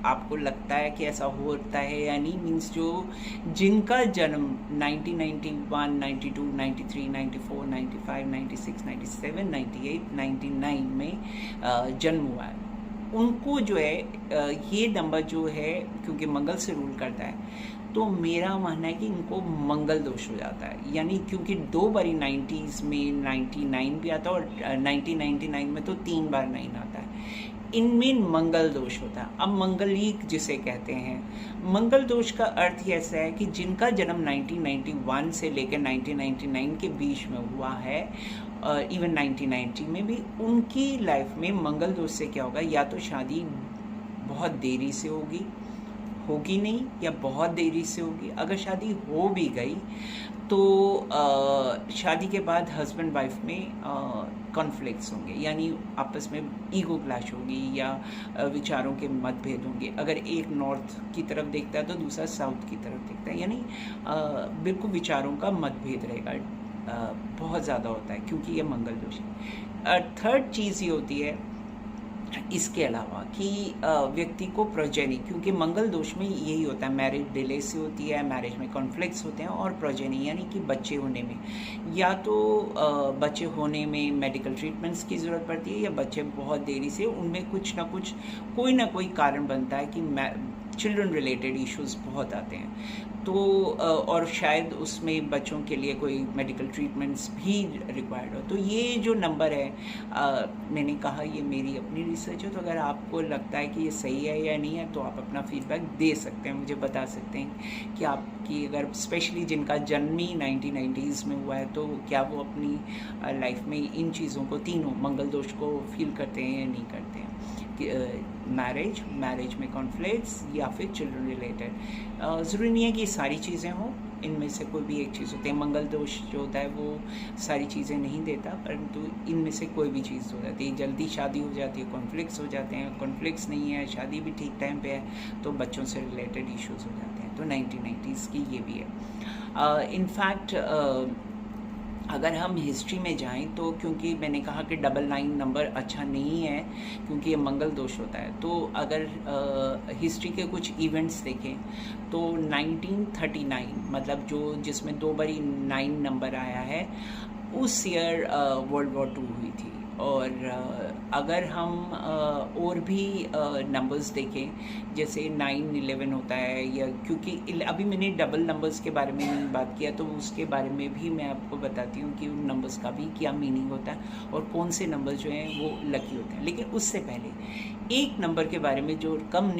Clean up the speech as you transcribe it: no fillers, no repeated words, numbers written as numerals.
आपको लगता है कि ऐसा होता है या नहीं, मीन्स जो जिनका जन्म 1991, 92, 93, 94, 95, 96, 97, 98, 99 में जन्म हुआ है, उनको जो है ये नंबर जो है क्योंकि मंगल से रूल करता है, तो मेरा मानना है कि इनको मंगल दोष हो जाता है। यानी क्योंकि 2 बारी 90s में 99 भी आता है और 1999 में तो 3 बार 9 आता है, इनमें मंगल दोष होता है। अब मंगलीक जिसे कहते हैं, मंगल दोष का अर्थ ही ऐसा है कि जिनका जन्म 1991 से लेकर 1999 के बीच में हुआ है, इवन 1990 में भी, उनकी लाइफ में मंगल दोष से क्या होगा, या तो शादी बहुत देरी से होगी नहीं, या बहुत देरी से होगी। अगर शादी हो भी गई तो शादी के बाद हस्बैंड वाइफ में कॉन्फ्लिक्ट्स होंगे, यानी आपस में ईगो क्लैश होगी या विचारों के मतभेद होंगे। अगर एक नॉर्थ की तरफ देखता है तो दूसरा साउथ की तरफ देखता है, यानी बिल्कुल विचारों का मतभेद रहेगा, बहुत ज़्यादा होता है क्योंकि ये मंगल दोष है। थर्ड चीज़ ये होती है इसके अलावा कि व्यक्ति को प्रोजेनी, क्योंकि मंगल दोष में यही होता है, मैरिज डिले से होती है, मैरिज में कॉन्फ्लिक्ट्स होते हैं, और प्रोजेनी यानी कि बच्चे होने में, या तो बच्चे होने में मेडिकल ट्रीटमेंट्स की ज़रूरत पड़ती है, या बच्चे बहुत देरी से, उनमें कुछ ना कुछ कोई ना कोई कारण बनता है कि चिल्ड्रन रिलेटेड इश्यूज बहुत आते हैं। तो और शायद उसमें बच्चों के लिए कोई मेडिकल ट्रीटमेंट्स भी रिक्वायर्ड हो। तो ये जो नंबर है, मैंने कहा ये मेरी अपनी रिसर्च है, तो अगर आपको लगता है कि ये सही है या नहीं है तो आप अपना फीडबैक दे सकते हैं, मुझे बता सकते हैं कि आपकी, अगर स्पेशली जिनका जन्म ही 1990s में हुआ है, तो क्या वो अपनी लाइफ में इन चीज़ों को, तीनों मंगल दोष को फील करते हैं या नहीं करते हैं। मैरिज में कॉन्फ्लिक्ट्स या फिर चिल्ड्रन रिलेटेड। ज़रूरी नहीं है कि सारी चीज़ें हों, इनमें से कोई भी एक चीज़ होती है। मंगल दोष जो होता है वो सारी चीज़ें नहीं देता, परंतु इनमें से कोई भी चीज़ हो जाती है। जल्दी शादी हो जाती है, कॉन्फ्लिक्ट्स हो जाते हैं, कॉन्फ्लिक्ट्स नहीं है, शादी भी ठीक टाइम पे है, तो बच्चों से रिलेटेड इश्यूज़ हो जाते हैं। तो 1990s की ये भी है। इनफैक्ट अगर हम हिस्ट्री में जाएं तो, क्योंकि मैंने कहा कि 99 नंबर अच्छा नहीं है क्योंकि ये मंगल दोष होता है, तो अगर हिस्ट्री के कुछ इवेंट्स देखें तो 1939 मतलब जो जिसमें 2 बारी 9 नंबर आया है, उस ईयर वर्ल्ड वॉर 2 हुई थी। और अगर हम और भी नंबर्स देखें, जैसे 9/11 होता है, या क्योंकि अभी मैंने डबल नंबर्स के बारे में नहीं बात किया, तो उसके बारे में भी मैं आपको बताती हूँ कि उन नंबर्स का भी क्या मीनिंग होता है और कौन से नंबर जो हैं वो लकी होते हैं। लेकिन उससे पहले एक नंबर के बारे में जो कम